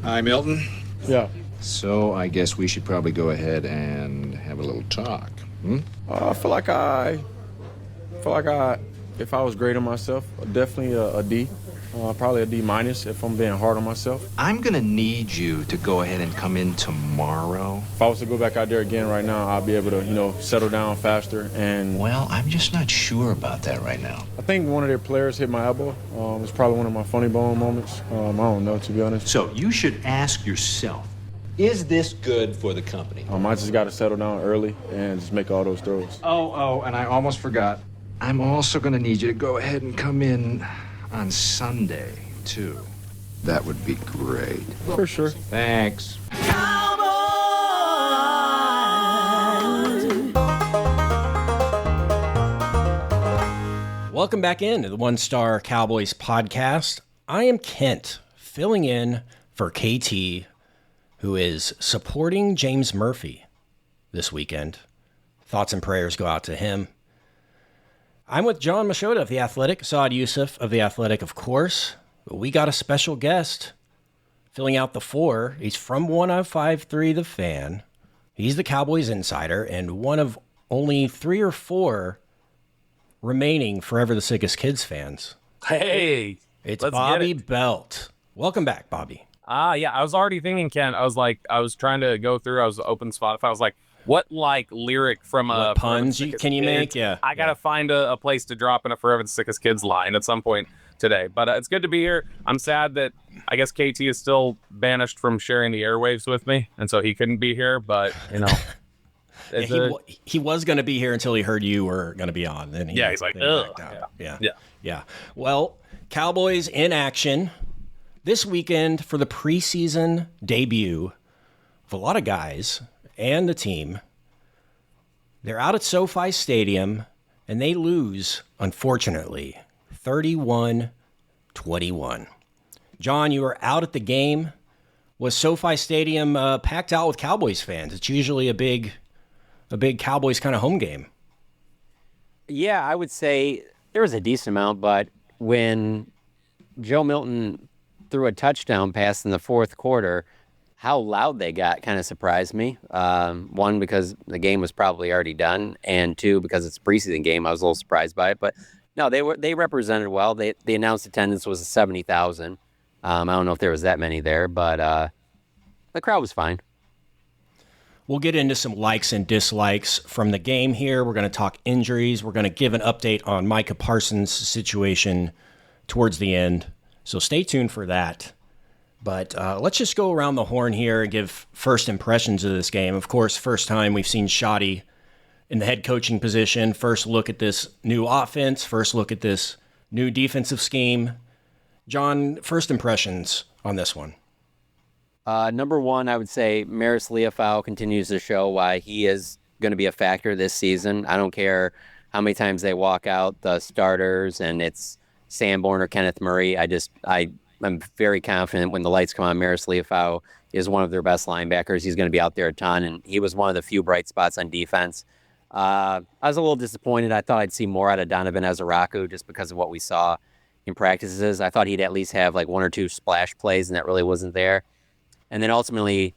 Hi, Milton. Yeah. So I guess we should probably go ahead and have a little talk. I feel like if I was grading myself, definitely a D. Probably a D minus if I'm being hard on myself. I'm gonna need you to go ahead and come in tomorrow. If I was to go back out there again right now, I'd be able to, settle down faster. And Well, I'm just not sure about that right now. I think one of their players hit my elbow. It's probably one of my funny bone moments. I don't know, to be honest. So you should ask yourself, is this good for the company? I just got to settle down early and just make all those throws. Oh, and I almost forgot. I'm also gonna need you to go ahead and come in on Sunday, too. That would be great. For sure. Thanks. Welcome back into the One Star Cowboys podcast. I am Kent, filling in for KT, who is supporting James Murphy this weekend. Thoughts and prayers go out to him. I'm with John Machota of The Athletic, Saad Youssef of The Athletic, of course. But we got a special guest filling out the four. He's from 105.3 The Fan. He's the Cowboys insider and one of only 3 or 4 remaining Forever the Sickest Kids fans. Hey, It's let's Bobby get it. Belt. Welcome back, Bobby. Yeah, I was already thinking, Ken. I was trying to go through. I was open Spotify. I was like, what lyric from a What puns can you make? Yeah. I gotta find a place to drop in a Forever the Sickest Kids line at some point today. But it's good to be here. I'm sad that I guess KT is still banished from sharing the airwaves with me, and so he couldn't be here. But He was going to be here until he heard you were going to be on. Then he's like, then he ugh. backed out. Yeah. Yeah. Well, Cowboys in action this weekend for the preseason debut of a lot of guys and the team. They're out at SoFi Stadium, and they lose, unfortunately, 31-21. John, you were out at the game. Was SoFi Stadium packed out with Cowboys fans? It's usually a big Cowboys kind of home game. Yeah, I would say there was a decent amount, but when Joe Milton threw a touchdown pass in the fourth quarter, how loud they got kind of surprised me. One, because the game was probably already done, and two, because it's a preseason game, I was a little surprised by it. But no, they represented well. They announced attendance was 70,000. I don't know if there was that many there, but the crowd was fine. We'll get into some likes and dislikes from the game here. We're going to talk injuries. We're going to give an update on Micah Parsons' situation towards the end. So stay tuned for that. But let's just go around the horn here and give first impressions of this game. Of course, first time we've seen Shoddy in the head coaching position. First look at this new offense. First look at this new defensive scheme. John, first impressions on this one. Number one, I would say Maris Leofau continues to show why he is going to be a factor this season. I don't care how many times they walk out the starters and it's Sanborn or Kenneth Murray. I'm very confident when the lights come on, Maris Leofau is one of their best linebackers. He's going to be out there a ton, and he was one of the few bright spots on defense. I was a little disappointed. I thought I'd see more out of Donovan Ezaraku just because of what we saw in practices. I thought he'd at least have like 1 or 2 splash plays, and that really wasn't there. And then ultimately,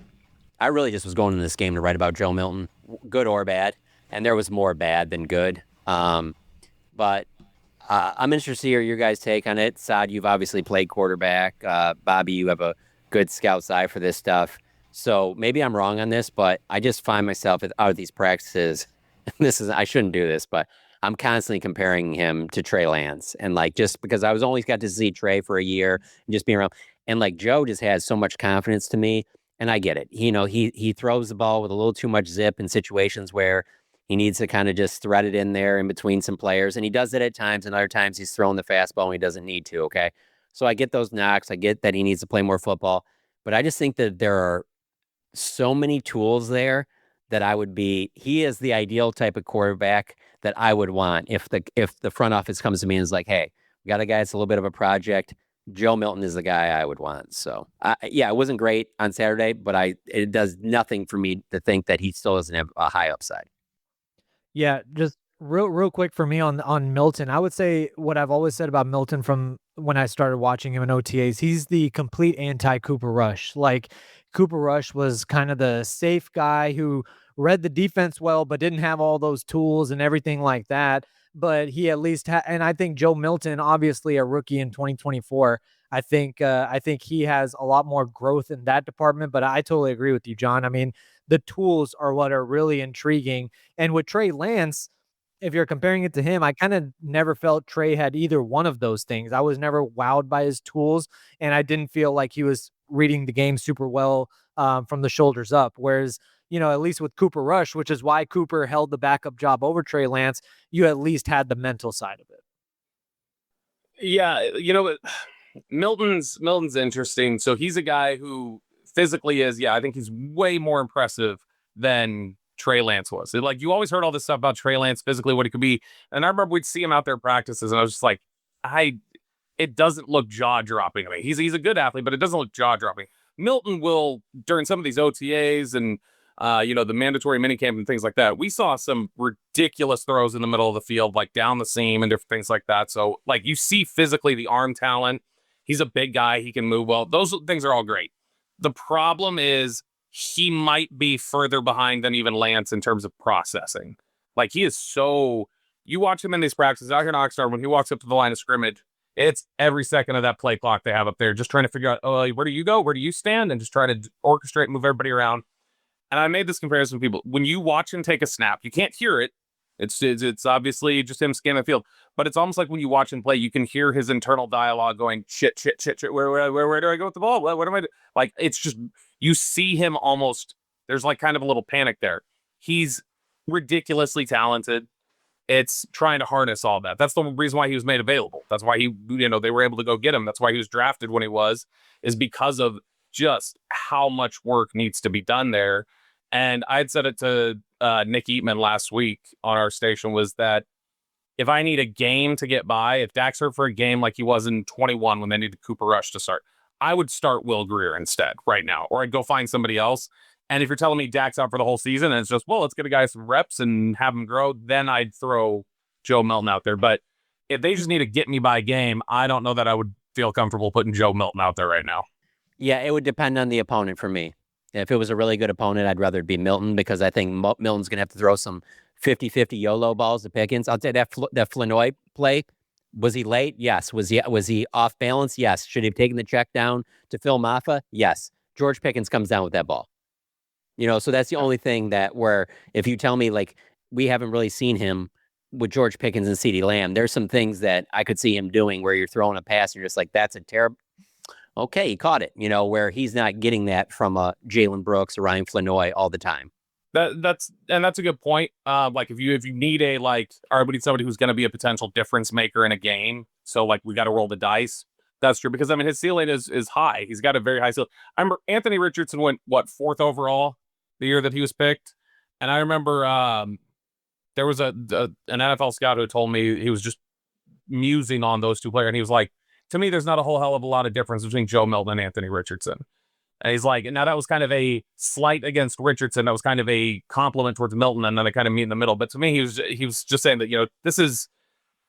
I really just was going into this game to write about Joe Milton, good or bad, and there was more bad than good. But I'm interested to hear your guys' take on it. Saad, you've obviously played quarterback. Bobby, you have a good scout's eye for this stuff. So maybe I'm wrong on this, but I just find myself out of these practices. I shouldn't do this, but I'm constantly comparing him to Trey Lance. And just because I was only got to see Trey for a year and just being around. And Joe just has so much confidence to me, and I get it. He throws the ball with a little too much zip in situations where he needs to kind of just thread it in there in between some players, and he does it at times, and other times he's throwing the fastball when he doesn't need to, okay? So I get those knocks. I get that he needs to play more football, but I just think that there are so many tools there that he is the ideal type of quarterback that I would want if the front office comes to me and is like, hey, we got a guy that's a little bit of a project. Joe Milton is the guy I would want. So, it wasn't great on Saturday, but it does nothing for me to think that he still doesn't have a high upside. Yeah, just real quick for me on Milton. I would say what I've always said about Milton from when I started watching him in OTAs. He's the complete anti-Cooper Rush. Like, Cooper Rush was kind of the safe guy who read the defense well, but didn't have all those tools and everything like that. But he at least and I think Joe Milton, obviously a rookie in 2024, I think he has a lot more growth in that department. But I totally agree with you, John. I mean, the tools are what are really intriguing. And with Trey Lance, if you're comparing it to him, I kind of never felt Trey had either one of those things. I was never wowed by his tools, and I didn't feel like he was reading the game super well from the shoulders up. Whereas, at least with Cooper Rush, which is why Cooper held the backup job over Trey Lance, you at least had the mental side of it. Yeah, Milton's interesting. So he's a guy who physically is, I think he's way more impressive than Trey Lance was. Like, you always heard all this stuff about Trey Lance physically, what he could be. And I remember we'd see him out there practices, and I was just like, it doesn't look jaw-dropping to me. He's a good athlete, but it doesn't look jaw-dropping. Milton will, during some of these OTAs and, the mandatory minicamp and things like that, we saw some ridiculous throws in the middle of the field, like down the seam and different things like that. So, like, you see physically the arm talent. He's a big guy. He can move well. Those things are all great. The problem is he might be further behind than even Lance in terms of processing. Like, he is so... You watch him in these practices out here in Oxnard, when he walks up to the line of scrimmage, it's every second of that play clock they have up there, just trying to figure out, where do you go? Where do you stand? And just try to orchestrate and move everybody around. And I made this comparison with people. When you watch him take a snap, you can't hear it. It's obviously just him scanning the field. But it's almost like when you watch him play, you can hear his internal dialogue going, shit. Where do I go with the ball? What am I doing? Like, it's just, you see him almost, there's like kind of a little panic there. He's ridiculously talented. It's trying to harness all that. That's the reason why he was made available. That's why they were able to go get him. That's why he was drafted when he was, is because of just how much work needs to be done there. And I had said it to Nick Eatman last week on our station, was that if I need a game to get by, if Dak's hurt for a game like he was in 21 when they needed Cooper Rush to start, I would start Will Grier instead right now, or I'd go find somebody else. And if you're telling me Dak's out for the whole season and it's just, let's get a guy some reps and have him grow, then I'd throw Joe Milton out there. But if they just need to get me by game, I don't know that I would feel comfortable putting Joe Milton out there right now. Yeah, it would depend on the opponent for me. If it was a really good opponent, I'd rather it be Milton, because I think Milton's going to have to throw some 50-50 YOLO balls to Pickens. I'll say that Flanoy play, was he late? Yes. Was he off balance? Yes. Should he have taken the check down to Phil Maffa? Yes. George Pickens comes down with that ball. So that's the only thing that where if you tell me, like, we haven't really seen him with George Pickens and CeeDee Lamb, there's some things that I could see him doing where you're throwing a pass and you're just like, that's a terrible... Okay, he caught it, where he's not getting that from Jalen Brooks or Ryan Flanoy all the time. That's a good point. Like, if you need all right, we need somebody who's going to be a potential difference maker in a game. So, like, we got to roll the dice. That's true, because I mean, his ceiling is high. He's got a very high ceiling. I remember Anthony Richardson went 4th overall the year that he was picked, and I remember there was an NFL scout who told me, he was just musing on those two players, and he was like, to me, there's not a whole hell of a lot of difference between Joe Milton and Anthony Richardson. And he's like, now that was kind of a slight against Richardson. That was kind of a compliment towards Milton, and then they kind of meet in the middle. But to me, he was just saying that,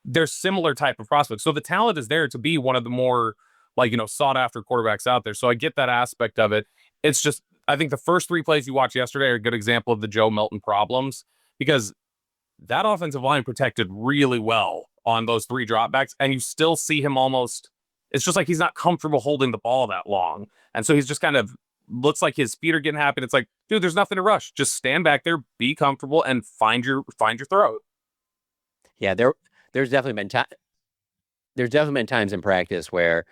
they're similar type of prospects. So the talent is there to be one of the more, sought after quarterbacks out there. So I get that aspect of it. It's just, I think the first 3 plays you watched yesterday are a good example of the Joe Milton problems, because that offensive line protected really well on those 3 dropbacks, and you still see him almost, it's just like he's not comfortable holding the ball that long. And so he's just kind of looks like his feet are getting happy. It's like, dude, there's nothing to rush. Just stand back there, be comfortable, and find your throw. Yeah, there's definitely been times in practice where,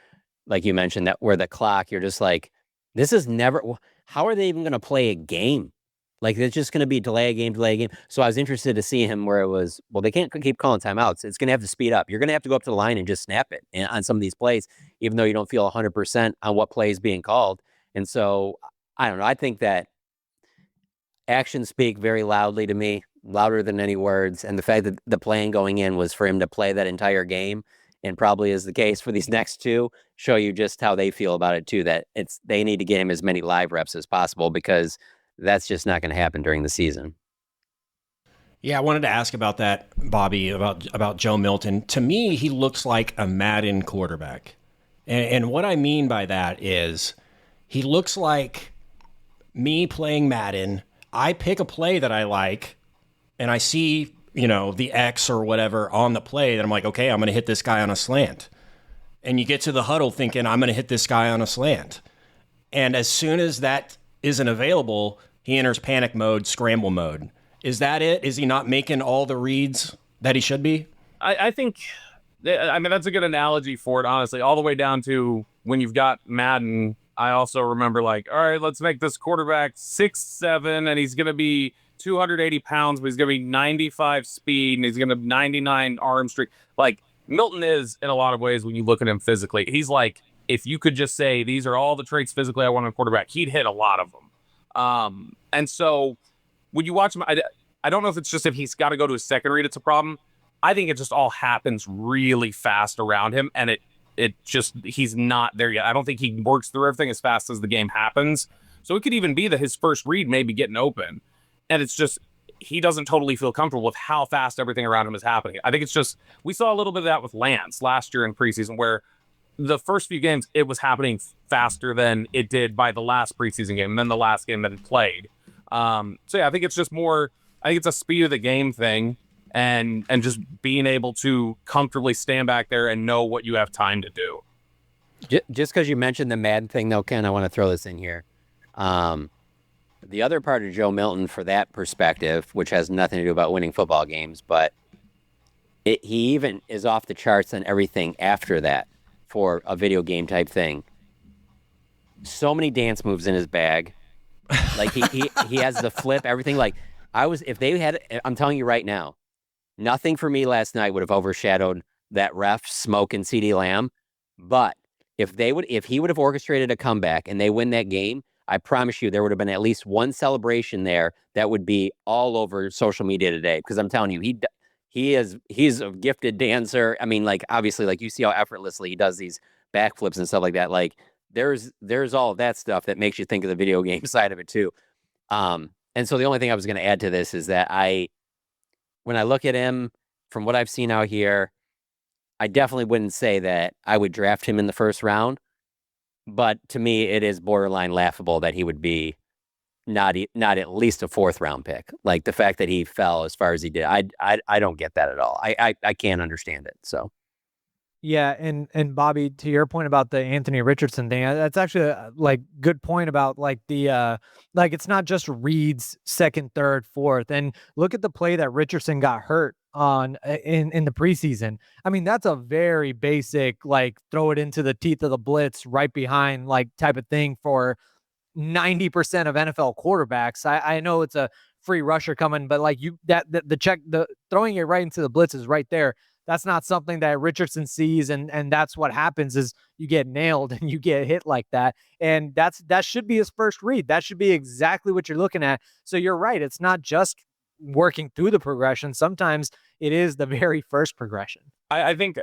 like you mentioned, that where the clock, you're just like, this is never, how are they even going to play a game? Like, it's just going to be delay a game. So I was interested to see him where it was, they can't keep calling timeouts. It's going to have to speed up. You're going to have to go up to the line and just snap it on some of these plays, even though you don't feel 100% on what play is being called. And so, I don't know. I think that actions speak very loudly to me, louder than any words. And the fact that the plan going in was for him to play that entire game, and probably is the case for these next 2, show you just how they feel about it too, that they need to get him as many live reps as possible, because that's just not going to happen during the season. Yeah, I wanted to ask about that, Bobby, about Joe Milton. To me, he looks like a Madden quarterback. And what I mean by that is he looks like me playing Madden. I pick a play that I like, and I see, the X or whatever on the play that I'm like, okay, I'm going to hit this guy on a slant. And you get to the huddle thinking, I'm going to hit this guy on a slant. And as soon as that isn't available, he enters panic mode, scramble mode. Is that it? Is he not making all the reads that he should be? I think, that's a good analogy for it, honestly, all the way down to when you've got Madden. I also remember all right, let's make this quarterback 6'7", and he's going to be 280 pounds, but he's going to be 95 speed, and he's going to have 99 arm strength. Milton is, in a lot of ways, when you look at him physically, he's like, if you could just say, these are all the traits physically I want in a quarterback, he'd hit a lot of them. And so when you watch him, I don't know if it's just if he's got to go to his second read, it's a problem. I think it just all happens really fast around him, and he's not there yet. I don't think he works through everything as fast as the game happens. So it could even be that his first read may be getting open, and it's just he doesn't totally feel comfortable with how fast everything around him is happening. I think it's just we saw a little bit of that with Lance last year in preseason, where the first few games it was happening faster than it did by the last preseason game, and then the last game that it played. So yeah, I think it's just more. I think it's a speed of the game thing, and just being able to comfortably stand back there and know what you have time to do. Just because you mentioned the Madden thing, though, Ken, I want to throw this in here. The other part of Joe Milton, for that perspective, which has nothing to do about winning football games, but he even is off the charts on everything after that for a video game type thing. So many dance moves in his bag. He has the flip, everything. I'm telling you right now, nothing for me last night would have overshadowed that ref smoking CeeDee Lamb. But if he would have orchestrated a comeback and they win that game, I promise you there would have been at least one celebration there that would be all over social media today. Because I'm telling you, he's a gifted dancer. I mean, obviously, you see how effortlessly he does these backflips and stuff like that. There's all of that stuff that makes you think of the video game side of it too. And so the only thing I was going to add to this is that when I look at him, from what I've seen out here, I definitely wouldn't say that I would draft him in the first round. But to me, it is borderline laughable that he would be not at least a fourth round pick. The fact that he fell as far as he did, I don't get that at all. I can't understand it. So. Yeah, and Bobby, to your point about the Anthony Richardson thing, that's actually a good point about it's not just Reed's second, third, fourth, and look at the play that Richardson got hurt on in the preseason. I mean, that's a very basic throw it into the teeth of the blitz right behind type of thing for 90% of NFL quarterbacks. I know it's a free rusher coming, but the throwing it right into the blitz is right there. That's not something that Richardson sees, and that's what happens is you get nailed and you get hit like that. And that should be his first read. That should be exactly what you're looking at. So you're right. It's not just working through the progression. Sometimes it is the very first progression. I think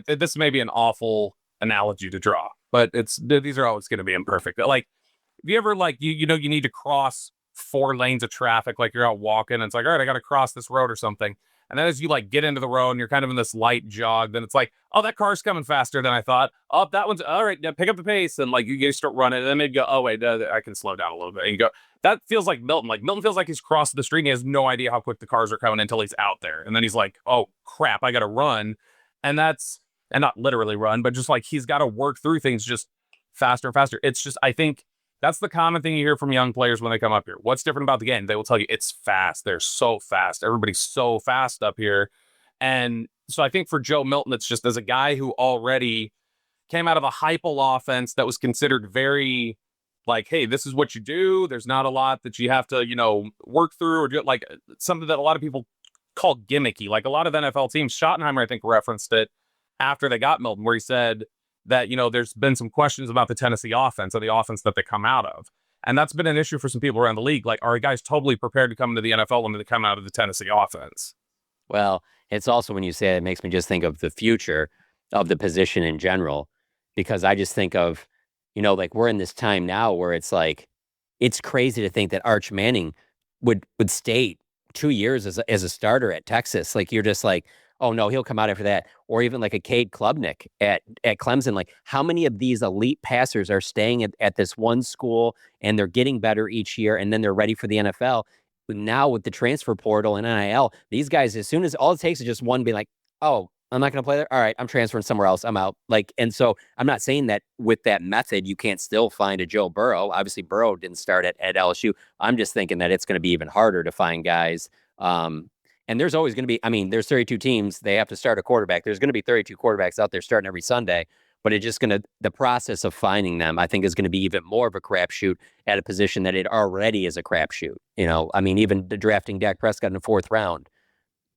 this may be an awful analogy to draw, but these are always going to be imperfect. If you ever you need to cross 4 lanes of traffic, you're out walking and it's all right, I got to cross this road or something. And then as you get into the road and you're kind of in this light jog, then it's oh, that car's coming faster than I thought. Oh, that one's all right. Now pick up the pace. And you start running and then maybe go, oh wait, I can slow down a little bit. And you go, that feels like Milton. Milton feels like he's crossed the street and he has no idea how quick the cars are coming until he's out there. And then he's like, oh crap, I got to run. And not literally run, but just he's got to work through things just faster and faster. It's just, I think that's the common thing you hear from young players when they come up here. What's different about the game? They will tell you it's fast. They're so fast. Everybody's so fast up here. And so I think for Joe Milton, it's just as a guy who already came out of a Heupel offense that was considered very hey, this is what you do. There's not a lot that you have to, work through or do something that a lot of people call gimmicky. A lot of NFL teams, Schottenheimer, I think, referenced it after they got Milton, where he said that, there's been some questions about the Tennessee offense or the offense that they come out of. And that's been an issue for some people around the league. Are guys totally prepared to come into the NFL when they come out of the Tennessee offense? Well, it's also when you say it makes me just think of the future of the position in general, because I just think of, we're in this time now where it's it's crazy to think that Arch Manning would stay 2 years as a starter at Texas. Like, you're just like, oh no, he'll come out after that. Or even like a Cade Klubnik at Clemson. Like, how many of these elite passers are staying at this one school and they're getting better each year and then they're ready for the NFL? Now with the transfer portal and NIL, these guys, as soon as all it takes is just one be like, oh, I'm not going to play there. All right, I'm transferring somewhere else. I'm out. Like, and so I'm not saying that with that method, you can't still find a Joe Burrow. Obviously, Burrow didn't start at LSU. I'm just thinking that it's going to be even harder to find guys. And there's always going to be, I mean, there's 32 teams. They have to start a quarterback. There's going to be 32 quarterbacks out there starting every Sunday, but it's just going to, the process of finding them, I think, is going to be even more of a crapshoot at a position that it already is a crapshoot. You know, I mean, even drafting Dak Prescott in the 4th round,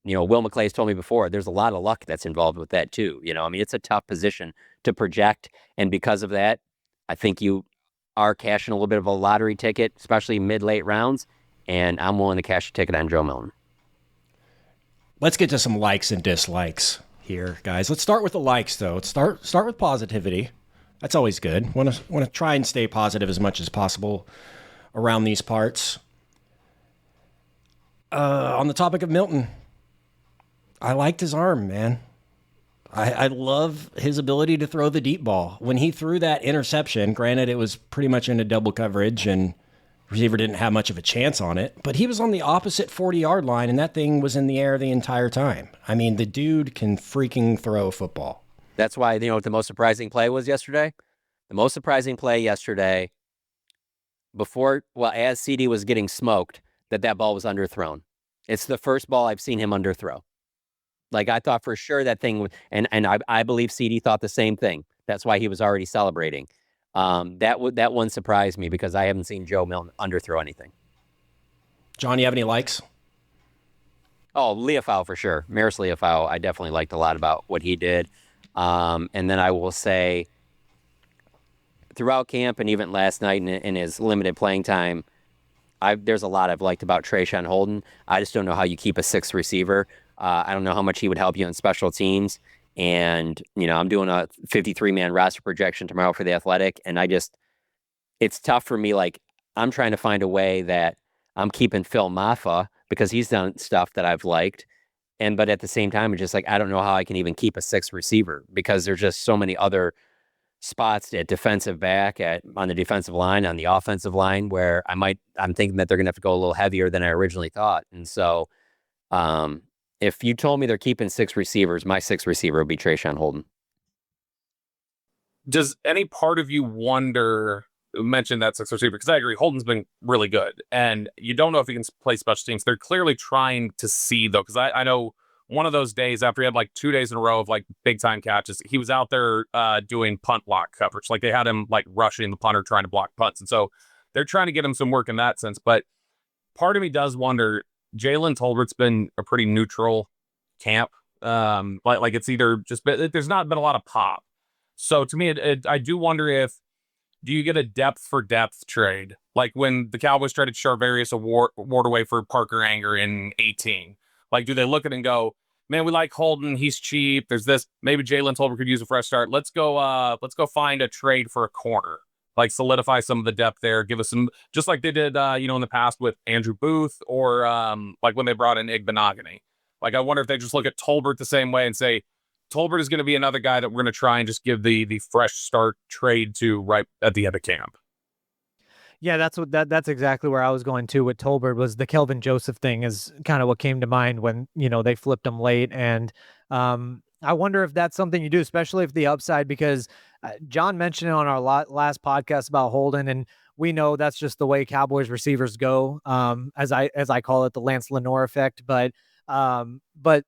you know, Will McClay's told me before, there's a lot of luck that's involved with that too. You know, I mean, it's a tough position to project. And because of that, I think you are cashing a little bit of a lottery ticket, especially mid-late rounds. And I'm willing to cash a ticket on Joe Milton. Let's get to some likes and dislikes here, guys. Let's start with the likes, though. Let's start with positivity. That's always good. Want to try and stay positive as much as possible around these parts. On the topic of Milton, I liked his arm, man. I love his ability to throw the deep ball. When he threw that interception, granted it was pretty much into double coverage and receiver didn't have much of a chance on it, but he was on the opposite 40-yard line, and that thing was in the air the entire time. I mean, the dude can freaking throw a football. That's why, you know what the most surprising play was yesterday? The most surprising play yesterday, as CD was getting smoked, that ball was underthrown. It's the first ball I've seen him underthrow. Like, I thought for sure that thing, and I believe CD thought the same thing. That's why he was already celebrating. That one surprised me because I haven't seen Joe Milton underthrow anything. John, you have any likes? Oh, Leofau for sure. Maris Leofau, I definitely liked a lot about what he did. And then I will say, throughout camp and even last night in his limited playing time, there's a lot I've liked about Trayshawn Holden. I just don't know how you keep a 6th receiver. I don't know how much he would help you in special teams. And, you know, I'm doing a 53-man roster projection tomorrow for The Athletic. And it's tough for me. Like, I'm trying to find a way that I'm keeping Phil Maffa because he's done stuff that I've liked. But at the same time, it's just like, I don't know how I can even keep a 6th receiver because there's just so many other spots at defensive back, on the defensive line, on the offensive line, where I'm thinking that they're going to have to go a little heavier than I originally thought. And so, if you told me they're keeping 6 receivers, my 6th receiver would be Trayshawn Holden. Does any part of you mention that 6th receiver? Because I agree, Holden's been really good. And you don't know if he can play special teams. They're clearly trying to see, though, because I know one of those days after he had like 2 days in a row of like big time catches, he was out there doing punt block coverage. Like, they had him like rushing the punter, trying to block punts. And so they're trying to get him some work in that sense. But part of me does wonder, Jalen Tolbert's been a pretty neutral camp. Like it's either just there's not been a lot of pop. So to me, I do wonder do you get a depth for depth trade? Like when the Cowboys traded Charvarius Ward away for Parker Anger in 2018. Like, do they look at it and go, man, we like Holden, he's cheap. There's this, maybe Jalen Tolbert could use a fresh start. Let's go find a trade for a corner. Like, solidify some of the depth there. Give us some, just like they did, in the past with Andrew Booth or like when they brought in Igbenogany. Like, I wonder if they just look at Tolbert the same way and say, Tolbert is going to be another guy that we're going to try and just give the fresh start trade to right at the end of camp. Yeah, that's exactly where I was going to with Tolbert. Was the Kelvin Joseph thing is kind of what came to mind when, they flipped him late. And I wonder if that's something you do, especially if the upside, because John mentioned it on our last podcast about Holden, and we know that's just the way Cowboys receivers go, as I call it, the Lance Lenoir effect. But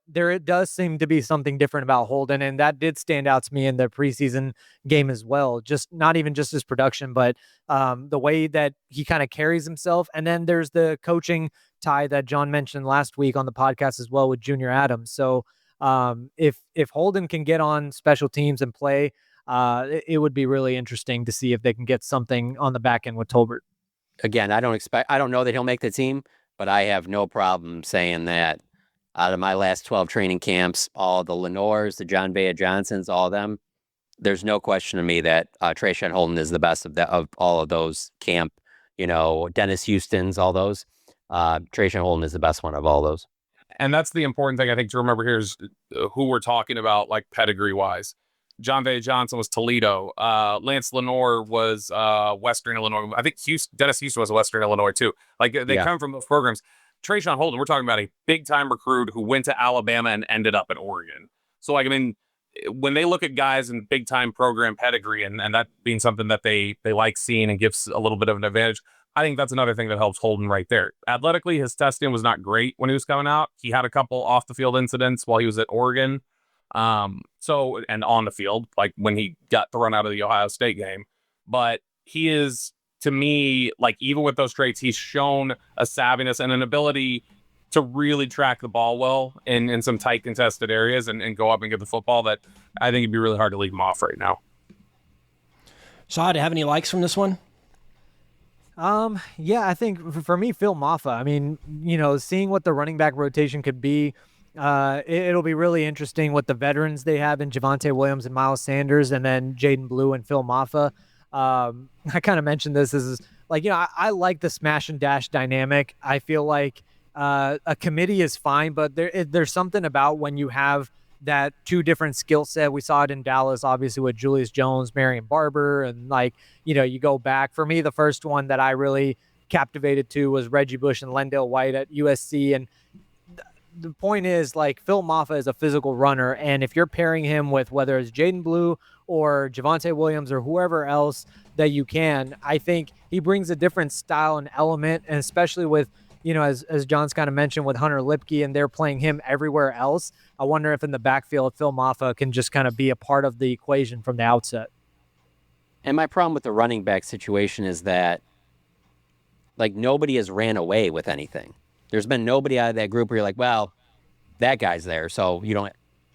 there it does seem to be something different about Holden, and that did stand out to me in the preseason game as well. Just not even just his production, but the way that he kind of carries himself. And then there's the coaching tie that John mentioned last week on the podcast as well with Junior Adams. So if Holden can get on special teams and play, it would be really interesting to see if they can get something on the back end with Tolbert. Again, I don't know that he'll make the team, but I have no problem saying that out of my last 12 training camps, all the Lenoirs, the John Vea Johnsons, all of them, there's no question to me that Trayshawn Holden is the best of all of those camp, Dennis Houston's, all those. Trajan Holden is the best one of all those. And that's the important thing I think to remember here is who we're talking about, like pedigree wise. John Vay Johnson was Toledo. Lance Lenore was Western Illinois. I think Dennis Houston was Western Illinois too. Like they come from those programs. Trajan Holden, we're talking about a big time recruit who went to Alabama and ended up at Oregon. So like, I mean, when they look at guys in big time program pedigree and that being something that they like seeing and gives a little bit of an advantage, I think that's another thing that helps Holden right there. Athletically, his testing was not great when he was coming out. He had a couple off the field incidents while he was at Oregon. And on the field, like when he got thrown out of the Ohio State game. But he is, to me, like even with those traits, he's shown a savviness and an ability to really track the ball well in some tight contested areas and go up and get the football that I think it'd be really hard to leave him off right now. Saad, have any likes from this one? Yeah, I think for me, Phil Maffa. I mean, seeing what the running back rotation could be, it'll be really interesting what the veterans they have in Javonte Williams and Miles Sanders, and then Jaden Blue and Phil Maffa. I kind of mentioned this is like, I like the smash and dash dynamic. I feel like a committee is fine, but there's something about when you have that two different skill set. We saw it in Dallas, obviously, with Julius Jones, Marion Barber, and you go back. For me, the first one that I really captivated to was Reggie Bush and Lendale White at USC. And the point is, like, Phil Maffa is a physical runner, and if you're pairing him with whether it's Jaden Blue or Javonte Williams or whoever else that you can, I think he brings a different style and element, and especially with, as John's kind of mentioned with Hunter Lipke, and they're playing him everywhere else. I wonder if in the backfield, Phil Maffa can just kind of be a part of the equation from the outset. And my problem with the running back situation is that, like, nobody has ran away with anything. There's been nobody out of that group where you're like, well, that guy's there. So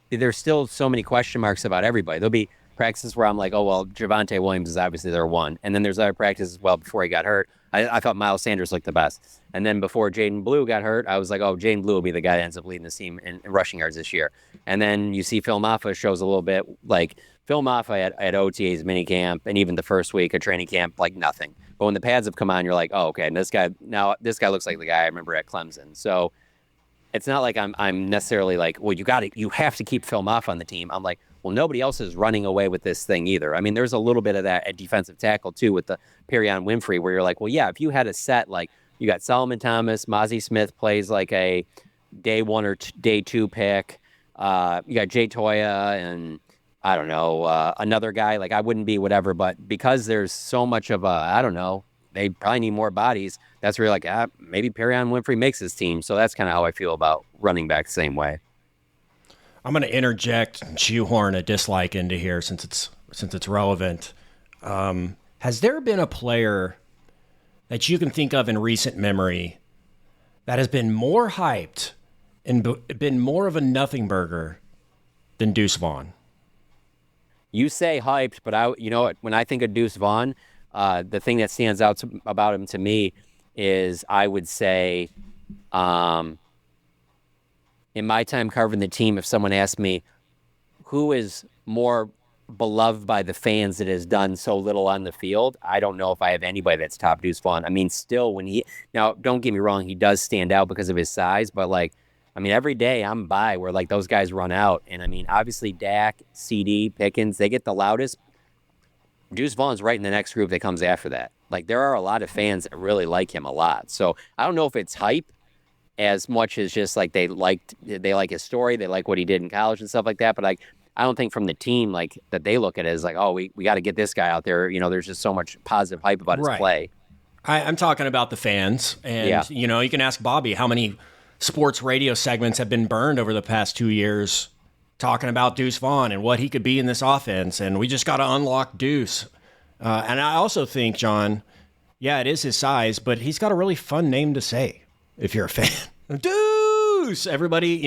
there's still so many question marks about everybody. There'll be practices where I'm like, oh, well, Javonte Williams is obviously their one. And then there's other practices, well, before he got hurt, I thought Miles Sanders looked the best. And then before Jaden Blue got hurt, I was like, oh, Jaden Blue will be the guy that ends up leading this team in rushing yards this year. And then you see Phil Maffa shows a little bit like Phil Maffa at OTA's minicamp and even the first week of training camp, like nothing. But when the pads have come on, you're like, oh, okay, and this guy looks like the guy I remember at Clemson. So it's not like I'm necessarily like, well, you have to keep Phil Maffa on the team. I'm like, well, nobody else is running away with this thing either. I mean, there's a little bit of that at defensive tackle too with the Perion Winfrey, where you're like, well, yeah, if you had a set, like you got Solomon Thomas, Mozzie Smith plays like a day 1 or day 2 pick. You got Jay Toya and I don't know, another guy. Like I wouldn't be whatever, but because there's so much of I don't know, they probably need more bodies. That's where you're like, maybe Perion Winfrey makes his team. So that's kind of how I feel about running back the same way. I'm going to interject and shoehorn a dislike into here since it's relevant. Has there been a player that you can think of in recent memory that has been more hyped and been more of a nothing burger than Deuce Vaughn? You say hyped, but when I think of Deuce Vaughn, the thing that stands out about him to me is I would say, in my time covering the team, if someone asked me who is more beloved by the fans that has done so little on the field, I don't know if I have anybody that's top Deuce Vaughn. I mean, still now don't get me wrong, he does stand out because of his size, but every day I'm by where like those guys run out. And I mean, obviously Dak, CD, Pickens, they get the loudest. Deuce Vaughn's right in the next group that comes after that. Like there are a lot of fans that really like him a lot. So I don't know if it's hype as much as just like they like his story, they like what he did in college and stuff like that. But like I don't think from the team like that they look at it as like, oh, we got to get this guy out there. There's just so much positive hype about his play. I'm talking about the fans, and you can ask Bobby how many sports radio segments have been burned over the past 2 years talking about Deuce Vaughn and what he could be in this offense, and we just got to unlock Deuce. And I also think, John, it is his size, but he's got a really fun name to say if you're a fan. Deuce! Everybody,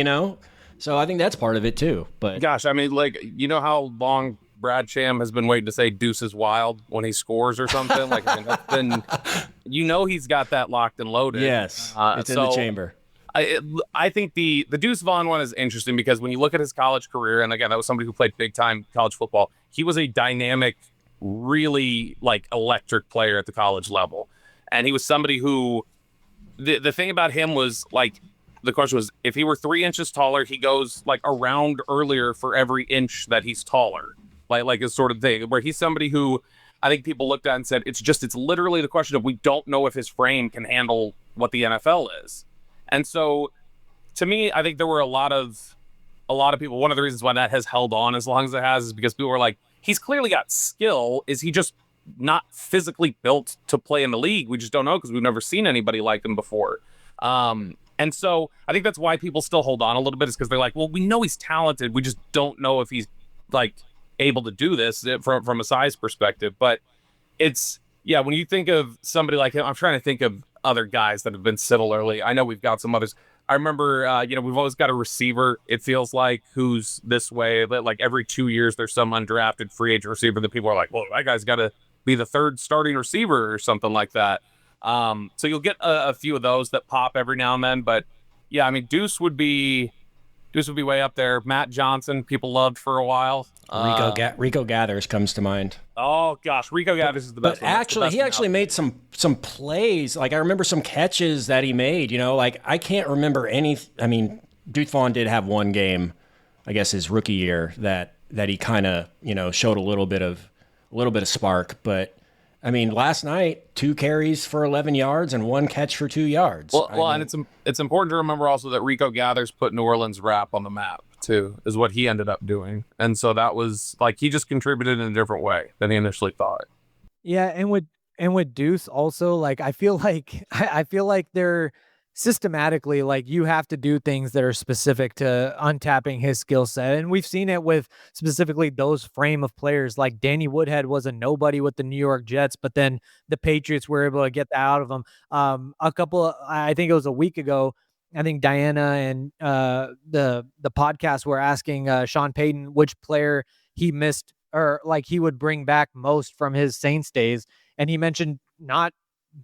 So I think that's part of it too. But gosh, I mean, like, how long Brad Sham has been waiting to say Deuce is wild when he scores or something? Like, I mean, that's been, he's got that locked and loaded. Yes, it's in the chamber. I think the Deuce Vaughn one is interesting because when you look at his college career, and again, that was somebody who played big time college football, he was a dynamic, really like electric player at the college level. And he was somebody who the thing about him was like, the question was, if he were 3 inches taller, he goes like around earlier for every inch that he's taller. Like a sort of thing where he's somebody who I think people looked at and said, it's literally the question of, we don't know if his frame can handle what the NFL is. And so to me, I think there were a lot of people. One of the reasons why that has held on as long as it has is because people were like, he's clearly got skill. Is he just not physically built to play in the league? We just don't know because we've never seen anybody like him before. And so I think that's why people still hold on a little bit, is because they're like, well, we know he's talented. We just don't know if he's like able to do this from a size perspective. But it's, yeah, when you think of somebody like him, I'm trying to think of other guys that have been similarly. I know we've got some others. I remember, we've always got a receiver, it feels like, who's this way. Like every 2 years, there's some undrafted free agent receiver that people are like, well, that guy's got to be the third starting receiver or something like that. So you'll get a few of those that pop every now and then. But yeah, I mean, Deuce would be way up there. Matt Johnson, people loved for a while. Rico Gathers comes to mind. Oh gosh, Rico Gathers is the best. But actually, he actually made some plays. Like I remember some catches that he made. Like I can't remember any. I mean, Deuce Vaughn did have one game, I guess his rookie year, that he kind of showed a little bit of spark. But I mean, last night 2 carries for 11 yards and 1 catch for 2 yards. And it's important to remember also that Rico Gathers put New Orleans rap on the map too, is what he ended up doing. And so that was like, he just contributed in a different way than he initially thought. Yeah, and with Deuce also, like I feel like they're systematically, like, you have to do things that are specific to untapping his skill set. And we've seen it with specifically those frame of players. Like Danny Woodhead was a nobody with the New York Jets, but then the Patriots were able to get that out of him. I think it was a week ago, I think Diana and the podcast were asking Sean Payton which player he missed, or like he would bring back most from his Saints days. And he mentioned not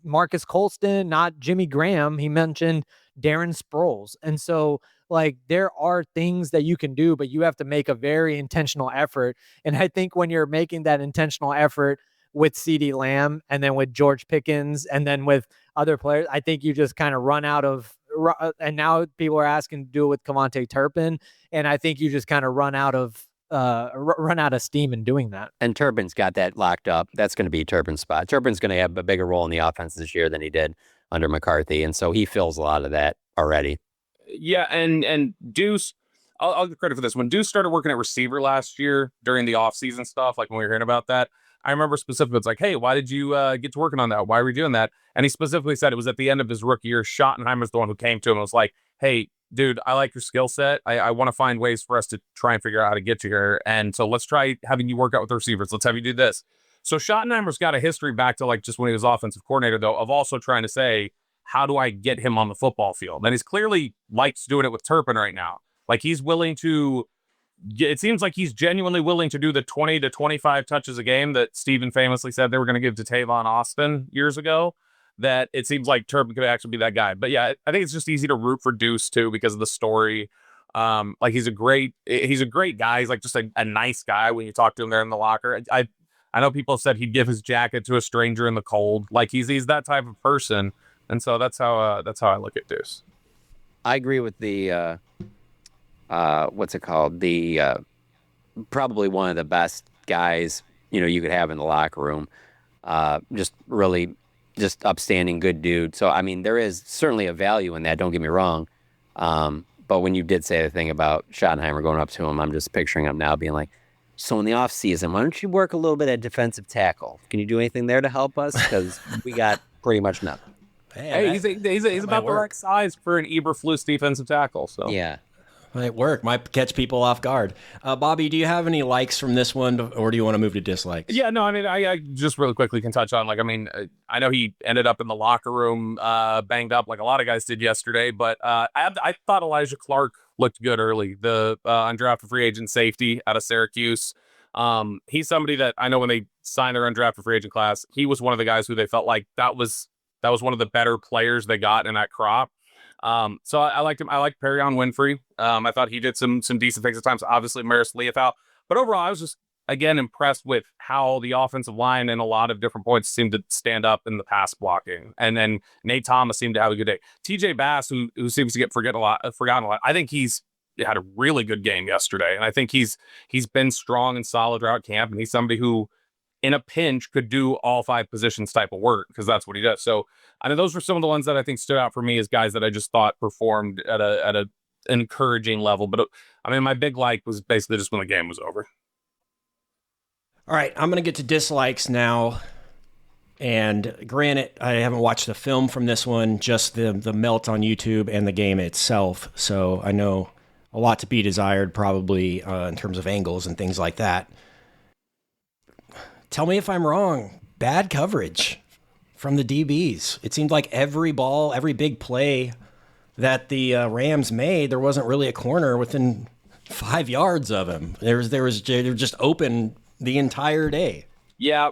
Marcus Colston, not Jimmy Graham. He mentioned Darren Sproles. And so, like, there are things that you can do, but you have to make a very intentional effort. And I think when you're making that intentional effort with CeeDee Lamb and then with George Pickens and then with other players, I think you just kind of run out of, and now people are asking to do it with Kevontae Turpin. And I think you just kind of run out of steam in doing that. And Turpin's got that locked up. That's going to be Turpin's spot. Turpin's going to have a bigger role in the offense this year than he did under McCarthy. And so he fills a lot of that already. Yeah. And Deuce, I'll give credit for this. When Deuce started working at receiver last year during the offseason stuff, like when we were hearing about that, I remember specifically, it's like, hey, why did you get to working on that? Why are we doing that? And he specifically said it was at the end of his rookie year. Schottenheimer's the one who came to him and was like, hey, dude, I like your skill set. I want to find ways for us to try and figure out how to get you here. And so let's try having you work out with the receivers. Let's have you do this. So Schottenheimer's got a history back to like just when he was offensive coordinator, though, of also trying to say, how do I get him on the football field? And he's clearly likes doing it with Turpin right now. Like he's willing to, it seems like he's genuinely willing to do the 20 to 25 touches a game that Steven famously said they were going to give to Tavon Austin years ago. That it seems like Turpin could actually be that guy. But yeah, I think it's just easy to root for Deuce too because of the story. Like he's a great guy. He's like just a nice guy when you talk to him there in the locker. I know people said he'd give his jacket to a stranger in the cold. Like he's that type of person. And so that's how I look at Deuce. I agree with the what's it called? The probably one of the best guys you could have in the locker room. Just upstanding, good dude. So, I mean, there is certainly a value in that. Don't get me wrong. But when you did say the thing about Schottenheimer going up to him, I'm just picturing him now being like, so in the off season, why don't you work a little bit at defensive tackle? Can you do anything there to help us? Because we got pretty much nothing. Hey, he's about the right size for an Eberflus defensive tackle. So yeah. Might work. Might catch people off guard. Bobby, do you have any likes from this one, or do you want to move to dislikes? Yeah, no, I mean, I just really quickly can touch on, like, I mean, I know he ended up in the locker room banged up like a lot of guys did yesterday, but I thought Elijah Clark looked good early, the undrafted free agent safety out of Syracuse. He's somebody that I know when they signed their undrafted free agent class, he was one of the guys who they felt like that was one of the better players they got in that crop. So I liked him. I liked Perion Winfrey. I thought he did some decent things at times. Obviously, Maris Leofau. But overall, again, impressed with how the offensive line in a lot of different points seemed to stand up in the pass blocking. And then Nate Thomas seemed to have a good day. TJ Bass, who seems to get forgotten a lot, I think he's had a really good game yesterday. And I think he's been strong and solid throughout camp. And he's somebody who, in a pinch, could do all 5 positions type of work, because that's what he does. So, I mean, those were some of the ones that I think stood out for me as guys that I just thought performed at a encouraging level. But I mean, my big like was basically just when the game was over. All right, I'm going to get to dislikes now. And granted, I haven't watched the film from this one, just the melt on YouTube and the game itself. So I know a lot to be desired, probably, in terms of angles and things like that. Tell me if I'm wrong. Bad coverage from the DBs. It seemed like every ball, every big play that the Rams made, there wasn't really a corner within 5 yards of him. They were just open the entire day. Yeah,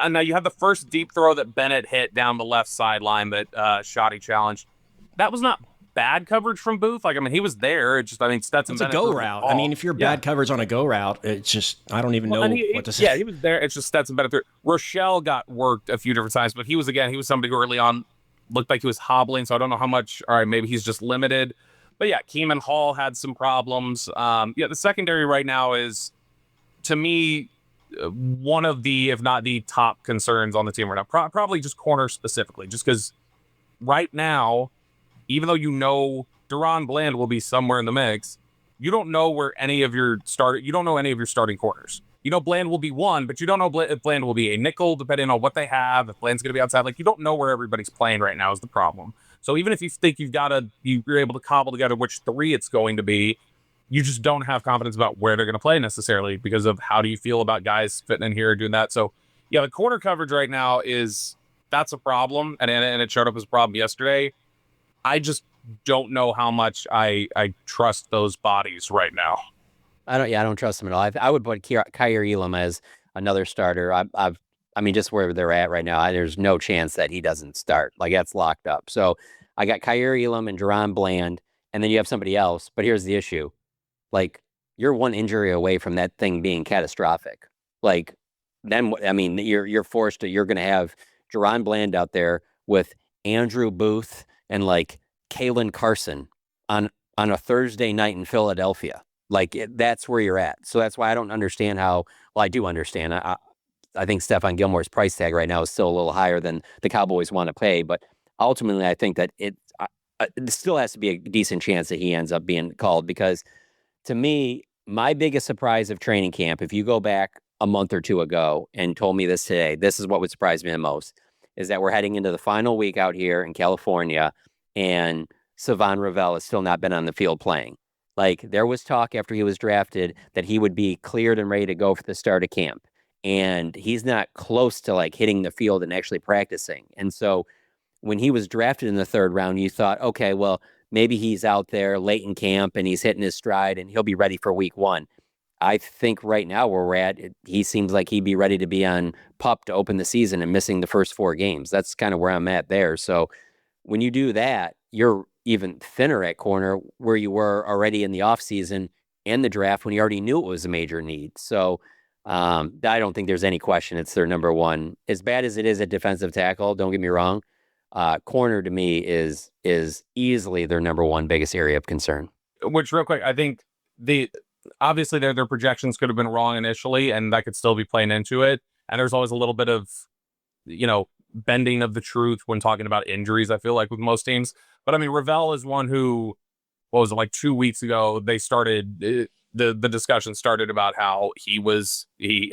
now you have the first deep throw that Bennett hit down the left sideline that Shoddy challenged. That was not bad coverage from Booth. Like, I mean, he was there. It's Stetson It's a Bennett go route. I mean, if you're bad coverage on a go route, it's just, I don't even know what to say. Yeah, he was there. It's just Stetson Bennett through. Rochelle got worked a few different times, but he was somebody who early on looked like he was hobbling, so I don't know how much. All right, maybe he's just limited. But yeah, Keeman Hall had some problems. The secondary right now is, to me, one of the, if not the top concerns on the team right now. Probably just corner specifically, just because right now, even though Deron Bland will be somewhere in the mix, you don't know where any of your starting corners. You know Bland will be one, but you don't know if Bland will be a nickel, depending on what they have. If Bland's going to be outside, like, you don't know where everybody's playing right now is the problem. So even if you think you're able to cobble together which 3 it's going to be, you just don't have confidence about where they're going to play necessarily, because of how do you feel about guys fitting in here doing that. So yeah, the corner coverage right now that's a problem, and it showed up as a problem yesterday. I just don't know how much I trust those bodies right now. I don't trust him at all. I would put Kyer Elam as another starter. I mean, just where they're at right now, there's no chance that he doesn't start. Like, that's locked up. So I got Kyer Elam and Deron Bland, and then you have somebody else. But here's the issue. Like, you're one injury away from that thing being catastrophic. Like, then, I mean, you're forced to, you're going to have Deron Bland out there with Andrew Booth and, like, Kalen Carson on a Thursday night in Philadelphia. Like, that's where you're at. So that's why I don't understand how, well, I do understand. I think Stephon Gilmore's price tag right now is still a little higher than the Cowboys want to pay. But ultimately, I think that it still has to be a decent chance that he ends up being called, because to me, my biggest surprise of training camp, if you go back a month or two ago and told me this today, this is what would surprise me the most, is that we're heading into the final week out here in California, and Savon Ravel has still not been on the field playing. Like, there was talk after he was drafted that he would be cleared and ready to go for the start of camp. And he's not close to, like, hitting the field and actually practicing. And so when he was drafted in the 3rd round, you thought, okay, well, maybe he's out there late in camp and he's hitting his stride and he'll be ready for week 1. I think right now where we're at, he seems like he'd be ready to be on PUP to open the season and missing the first 4 games. That's kind of where I'm at there. So when you do that, you're even thinner at corner where you were already in the offseason and the draft when you already knew it was a major need. So I don't think there's any question it's their number one. As bad as it is at defensive tackle, don't get me wrong, corner to me is easily their number one biggest area of concern. Which, real quick, I think obviously their projections could have been wrong initially, and that could still be playing into it. And there's always a little bit of, bending of the truth when talking about injuries, I feel like, with most teams. But I mean, Ravel is one who, what was it, like 2 weeks ago, they started, the discussion started about how he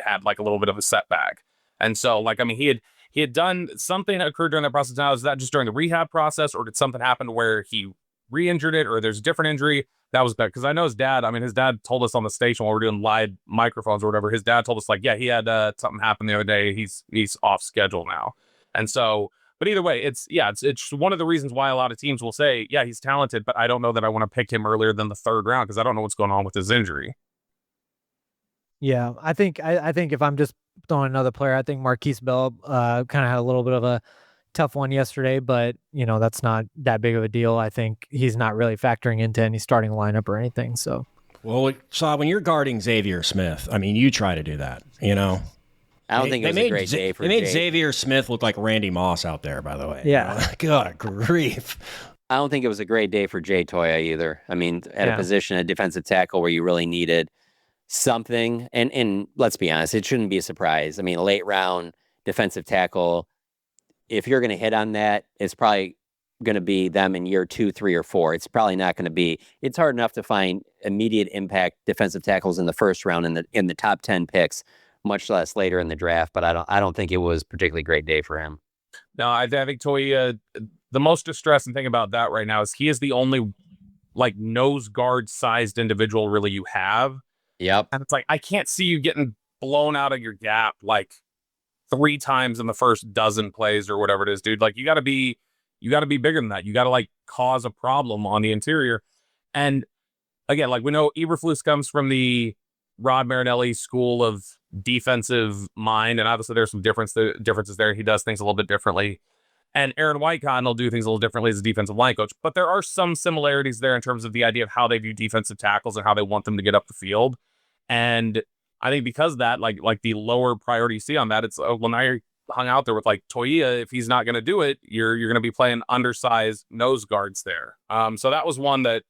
had like a little bit of a setback. And so, like, I mean, he had done something that occurred during that process. Now, is that just during the rehab process, or did something happen where he re-injured it, or there's a different injury? That was bad, because I know his dad told us on the station while we're doing live microphones or whatever, his dad told us, like, yeah, he had something happen the other day. He's off schedule now. And so, but either way, it's one of the reasons why a lot of teams will say, yeah, he's talented, but I don't know that I want to pick him earlier than the 3rd round, because I don't know what's going on with his injury. Yeah, I think if I'm just throwing another player, I think Marquise Bell kind of had a little bit of a tough one yesterday, but that's not that big of a deal. I think he's not really factoring into any starting lineup or anything. So Well, so when you're guarding Xavier Smith, I mean, you try to do that, you know? I don't think it was a great day for They made Jake. Xavier Smith look like Randy Moss out there, by the way. Yeah. You know? God grief. I don't think it was a great day for Jay Toya either. I mean, at a position, a defensive tackle where you really needed something, and let's be honest, it shouldn't be a surprise. I mean, late round defensive tackle, if you're going to hit on that, it's probably going to be them in year 2, 3, or 4. It's probably not going to be. It's hard enough to find immediate impact defensive tackles in the first round in the top 10 picks, much less later in the draft. But I don't think it was a particularly great day for him. No, I think Toya, the most distressing thing about that right now is he is the only like nose guard sized individual really you have. Yep. And it's like, I can't see you getting blown out of your gap like 3 times in the first dozen plays or whatever it is, dude. Like you gotta be bigger than that. You gotta like cause a problem on the interior. And again, like we know Eberflus comes from the Rod Marinelli school of defensive mind, and obviously there's some differences there. He does things a little bit differently. And Aaron Whitecotton will do things a little differently as a defensive line coach. But there are some similarities there in terms of the idea of how they view defensive tackles and how they want them to get up the field. And I think because of that, like the lower priority you see on that, it's well, now you're hung out there with like Toya. If he's not going to do it, you're going to be playing undersized nose guards there. So that was one that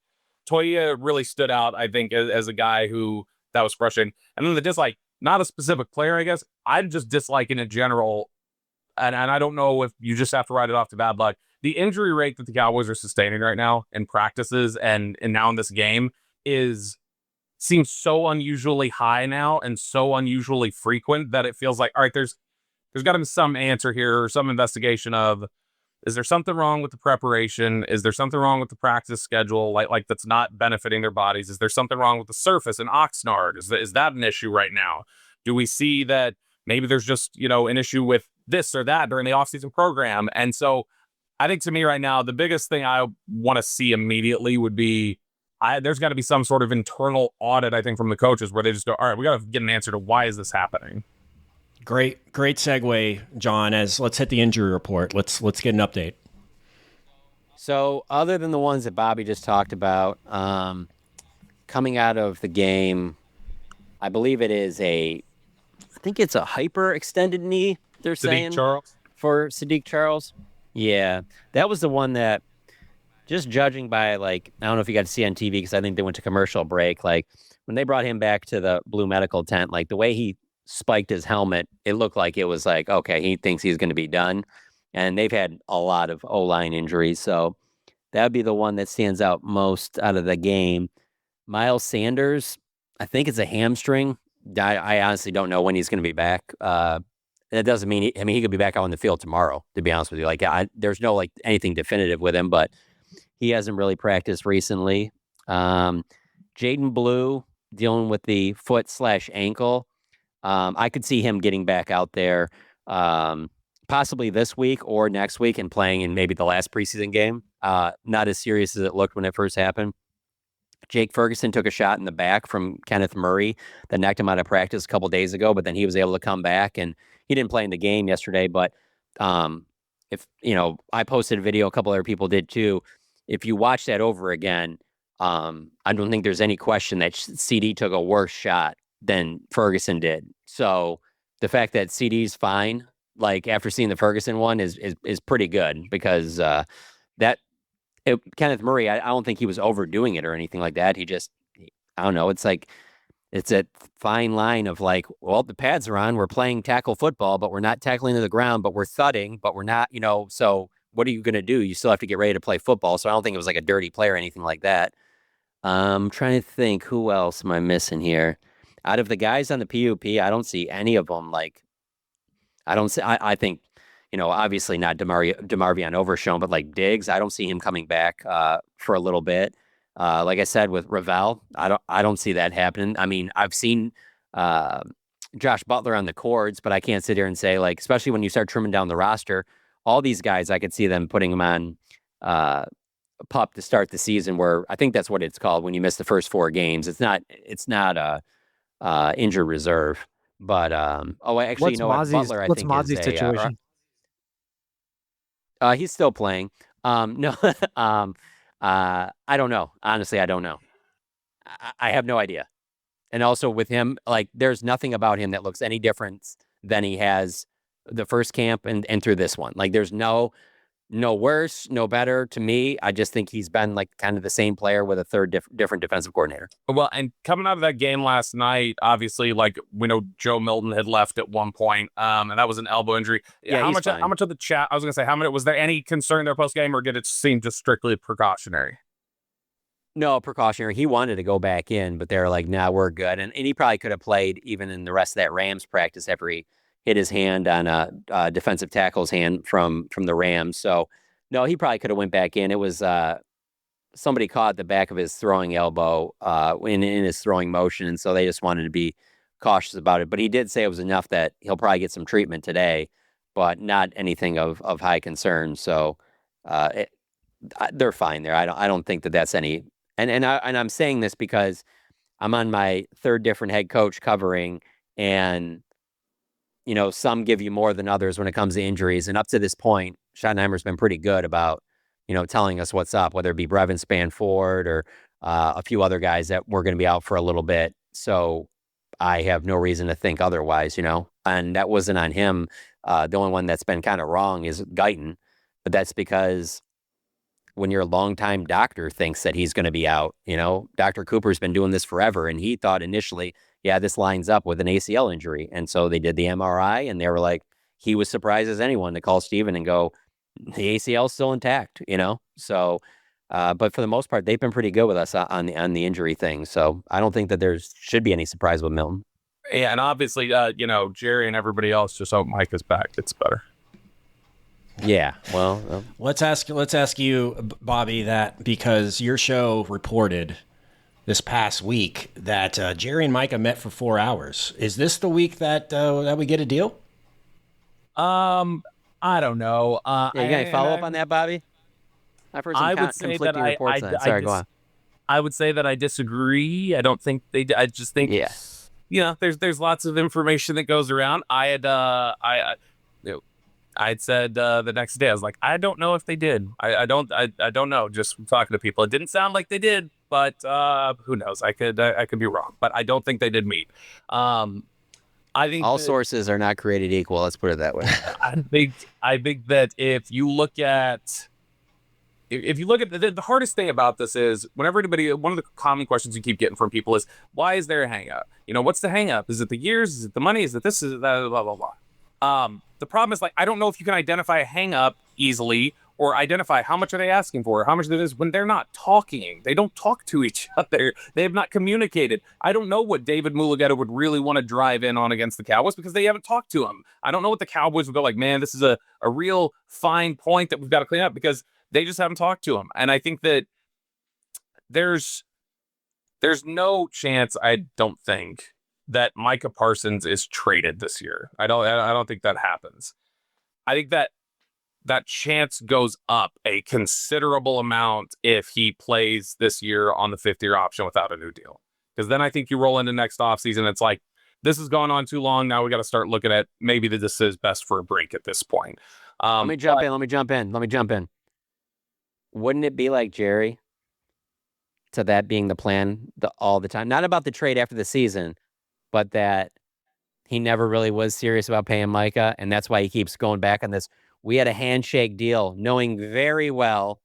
Toya really stood out, I think, as a guy who that was frustrating. And then the dislike, not a specific player, I guess. I'm just disliking in general. And I don't know if you just have to write it off to bad luck. The injury rate that the Cowboys are sustaining right now in practices and now in this game seems so unusually high now and so unusually frequent that it feels like, all right, there's got to be some answer here or some investigation of, is there something wrong with the preparation? Is there something wrong with the practice schedule? Like that's not benefiting their bodies? Is there something wrong with the surface in Oxnard? Is that an issue right now? Do we see that maybe there's just, an issue with this or that during the offseason program? And so I think to me right now, the biggest thing I want to see immediately would be there's got to be some sort of internal audit, I think, from the coaches where they just go, all right, we got to get an answer to why is this happening? Great segue, John, as let's hit the injury report. Let's get an update. So other than the ones that Bobby just talked about, coming out of the game, I believe I think it's a hyperextended knee, they're saying. Charles? For Sadiq Charles. Yeah, that was the one that, just judging by, like, I don't know if you got to see on TV because I think they went to commercial break. Like, when they brought him back to the Blue Medical tent, like, the way he spiked his helmet, it looked like it was like, okay, he thinks he's going to be done. And they've had a lot of O-line injuries, so that would be the one that stands out most out of the game. Miles Sanders, I think it's a hamstring. I honestly don't know when he's going to be back. That doesn't mean he could be back out on the field tomorrow, to be honest with you. Like, there's no like anything definitive with him, but he hasn't really practiced recently. Jaden Blue dealing with the foot/ankle. I could see him getting back out there possibly this week or next week and playing in maybe the last preseason game. Not as serious as it looked when it first happened. Jake Ferguson took a shot in the back from Kenneth Murray that knocked him out of practice a couple days ago, but then he was able to come back, and he didn't play in the game yesterday. But if I posted a video, a couple other people did too. If you watch that over again, I don't think there's any question that CD took a worse shot than Ferguson did. So the fact that CD's fine, like after seeing the Ferguson one, is pretty good because Kenneth Murray, I don't think he was overdoing it or anything like that. I don't know. It's like, it's a fine line of like, well, the pads are on. We're playing tackle football, but we're not tackling to the ground, but we're thudding, but we're not, so what are you going to do? You still have to get ready to play football. So I don't think it was like a dirty play or anything like that. I'm trying to think, who else am I missing here? Out of the guys on the PUP, I don't see any of them. Like, I think, obviously not DeMarvion Overshown, but like Diggs, I don't see him coming back for a little bit. Like I said, with Ravel, I don't see that happening. I mean, I've seen Josh Butler on the cords, but I can't sit here and say, like, especially when you start trimming down the roster, all these guys, I could see them putting them on PUP to start the season, where I think that's what it's called when you miss the first 4 games. It's not injured reserve. But actually, Butler, I what's think Mozzie's is situation? He's still playing. No, I don't know. Honestly, I don't know. I have no idea. And also with him, like there's nothing about him that looks any different than he has the first camp and through this one. Like there's no worse, no better to me. I just think he's been like kind of the same player with a third different defensive coordinator. Well, and coming out of that game last night, obviously, like we know Joe Milton had left at one point, and that was an elbow injury. Yeah, how he's much? fine. How much of the chat? I was gonna say, how many? Was there any concern there post game, or did it seem just strictly precautionary? No, precautionary. He wanted to go back in, but they're like, nah, we're good. And he probably could have played even in the rest of that Rams practice after he hit his hand on a defensive tackle's hand from the Rams. So, no, he probably could have went back in. It was somebody caught the back of his throwing elbow in his throwing motion, and so they just wanted to be cautious about it. But he did say it was enough that he'll probably get some treatment today, but not anything of high concern. So they're fine there. I don't think that that's any. And I'm saying this because I'm on my third different head coach covering, and some give you more than others when it comes to injuries. And up to this point, Schottenheimer's been pretty good about telling us what's up, whether it be Brevin Spanford or a few other guys that were going to be out for a little bit. So I have no reason to think otherwise, and that wasn't on him. The only one that's been kind of wrong is Guyton, but that's because when your longtime doctor thinks that he's going to be out, Dr. Cooper's been doing this forever, and he thought initially, yeah, this lines up with an ACL injury. And so they did the MRI, and they were like, he was surprised as anyone to call Steven and go, the ACL is still intact, So, but for the most part, they've been pretty good with us on the injury thing. So I don't think that there should be any surprise with Milton. Yeah, and obviously, Jerry and everybody else just hope Micah's back. It's better. Yeah, well, let's ask you, Bobby, that because your show reported this past week that Jerry and Micah met for 4 hours. Is this the week that we get a deal? I don't know. You got any follow up on that, Bobby? I've heard some conflicting reports on it. Sorry, go on. I would say that I disagree. I don't think they. I just think, there's lots of information that goes around. I'd said the next day, I was like, I don't know if they did. I don't know. Just from talking to people, it didn't sound like they did, but who knows? I could be wrong, but I don't think they did meet. I think all sources are not created equal. Let's put it that way. I think that if you look at the hardest thing about this is whenever one of the common questions you keep getting from people is, why is there a hang up? What's the hang up? Is it the years? Is it the money? Is it this? Is it that? Blah, blah, blah. The problem is, I don't know if you can identify a hang up easily or identify how much are they asking for, how much it is when they're not talking. They don't talk to each other. They have not communicated. I don't know what David Mulugeta would really want to drive in on against the Cowboys because they haven't talked to him. I don't know what the Cowboys would go like, man, this is a real fine point that we've got to clean up because they just haven't talked to him. And I think that there's no chance, I don't think, that Micah Parsons is traded this year. I don't think that happens. I think that chance goes up a considerable amount if he plays this year on the 5th-year option without a new deal. Because then I think you roll into next offseason, it's like, this is going on too long. Now we got to start looking at maybe that this is best for a break at this point. Let me jump in. Wouldn't it be like Jerry to that being the plan all the time? Not about the trade after the season, but that he never really was serious about paying Micah, and that's why he keeps going back on this. We had a handshake deal, knowing very well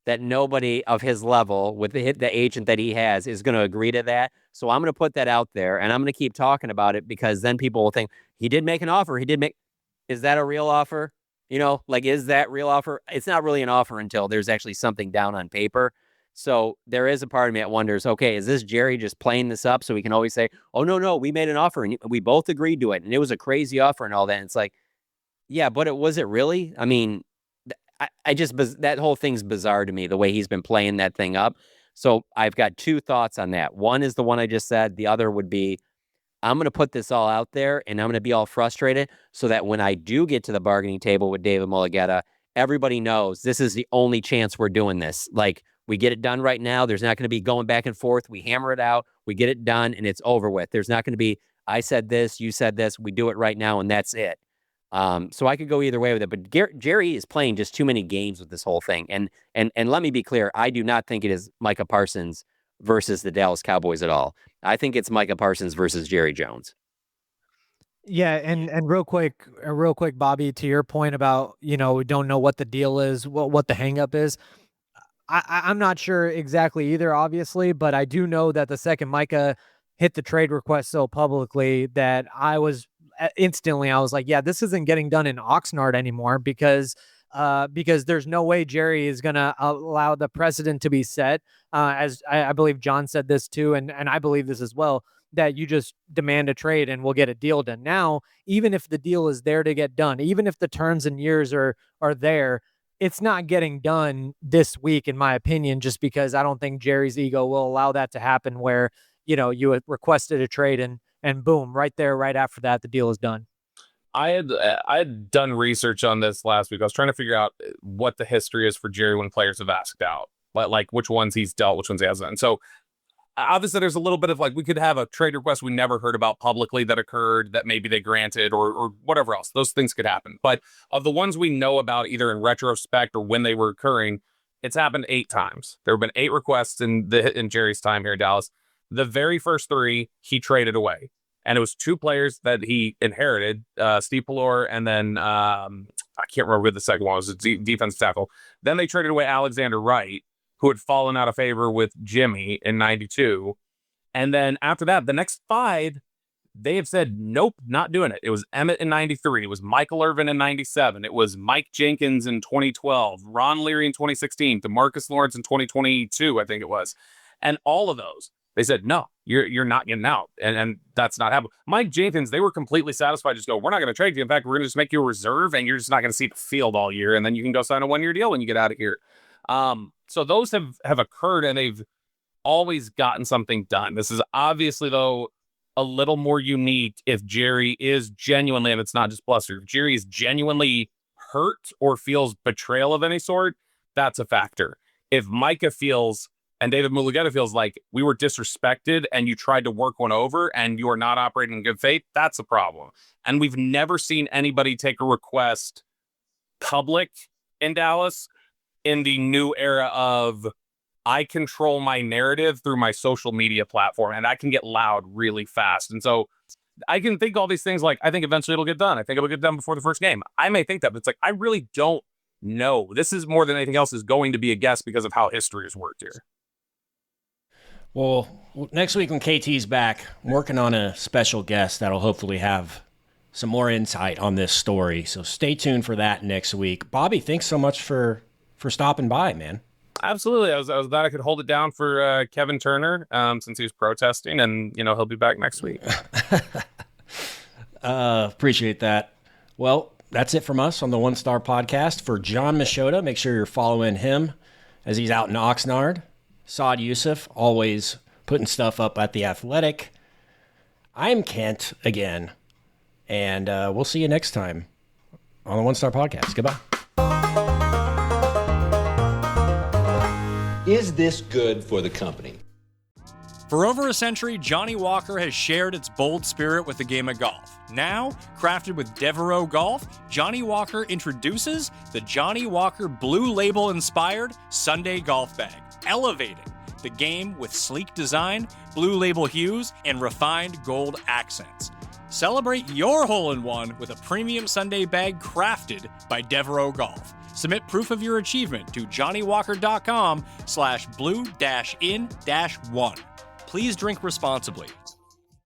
that nobody of his level with the agent that he has is going to agree to that. So I'm going to put that out there, and I'm going to keep talking about it because then people will think, he did make an offer. Is that a real offer? Is that real offer? It's not really an offer until there's actually something down on paper. So there is a part of me that wonders, okay, is this Jerry just playing this up so we can always say, oh, no, we made an offer and we both agreed to it and it was a crazy offer and all that. And it's like, yeah, but was it really? I mean, that whole thing's bizarre to me, the way he's been playing that thing up. So I've got two thoughts on that. One is the one I just said. The other would be, I'm going to put this all out there and I'm going to be all frustrated so that when I do get to the bargaining table with David Mulugeta, everybody knows this is the only chance we're doing this. We get it done right now. There's not going to be going back and forth. We hammer it out. We get it done, and it's over with. There's not going to be, I said this, you said this. We do it right now, and that's it. So I could go either way with it. But Jerry is playing just too many games with this whole thing. And let me be clear. I do not think it is Micah Parsons versus the Dallas Cowboys at all. I think it's Micah Parsons versus Jerry Jones. Yeah, and real quick, Bobby, to your point about, we don't know what the deal is, what the hangup is. I'm not sure exactly either, obviously, but I do know that the second Micah hit the trade request so publicly that I was like, yeah, this isn't getting done in Oxnard anymore because there's no way Jerry is going to allow the precedent to be set. As I believe John said this too, and I believe this as well, that you just demand a trade and we'll get a deal done. Now, even if the deal is there to get done, even if the terms and years are there, it's not getting done this week, in my opinion, just because I don't think Jerry's ego will allow that to happen where, you had requested a trade and boom, right there, right after that, the deal is done. I had done research on this last week. I was trying to figure out what the history is for Jerry when players have asked out, like which ones he's dealt, which ones he hasn't. And so obviously there's a little bit of we could have a trade request we never heard about publicly that occurred that maybe they granted or whatever else. Those things could happen. But of the ones we know about, either in retrospect or when they were occurring, it's happened 8 times. There have been 8 requests in Jerry's time here in Dallas. The very first 3 he traded away. And it was 2 players that he inherited, Steve Pallor, and then I can't remember who the second one was, a defensive tackle. Then they traded away Alexander Wright, who had fallen out of favor with Jimmy in 92. And then after that, the next 5, they have said, nope, not doing it. It was Emmett in 93. It was Michael Irvin in 97. It was Mike Jenkins in 2012, Ron Leary in 2016, DeMarcus Lawrence in 2022, I think it was. And all of those, they said, no, you're not getting out. And that's not happening. Mike Jenkins, they were completely satisfied. Just go, we're not going to trade you. In fact, we're going to just make you a reserve and you're just not going to see the field all year. And then you can go sign a 1-year deal when you get out of here. So those have occurred and they've always gotten something done. This is obviously, though, a little more unique if Jerry is genuinely, and it's not just bluster, if Jerry is genuinely hurt or feels betrayal of any sort, that's a factor. If Micah feels and David Mulugeta feels like we were disrespected and you tried to work one over and you are not operating in good faith, that's a problem. And we've never seen anybody take a request public in Dallas in the new era of I control my narrative through my social media platform and I can get loud really fast. And so I can think all these things like, I think eventually it'll get done. I think it'll get done before the first game. I may think that, but it's like, I really don't know. This is more than anything else is going to be a guess because of how history has worked here. Well, next week when KT's back, I'm working on a special guest that'll hopefully have some more insight on this story. So stay tuned for that next week. Bobby, thanks so much for stopping by, man. Absolutely. I was glad I could hold it down for Kevin Turner since he was protesting, and he'll be back next week. Appreciate that. Well, that's it from us on the One Star Podcast. For John Machota, make sure you're following him as he's out in Oxnard. Saad Youssef, always putting stuff up at The Athletic. I'm Kent again, and we'll see you next time on the One Star Podcast. Goodbye. Is this good for the company? For over a century, Johnny Walker has shared its bold spirit with the game of golf. Now, crafted with Devereaux Golf, Johnny Walker introduces the Johnny Walker Blue Label-inspired Sunday Golf Bag, elevating the game with sleek design, Blue Label hues, and refined gold accents. Celebrate your hole-in-one with a premium Sunday bag crafted by Devereaux Golf. Submit proof of your achievement to johnnywalker.com/blue-in-1. Please drink responsibly.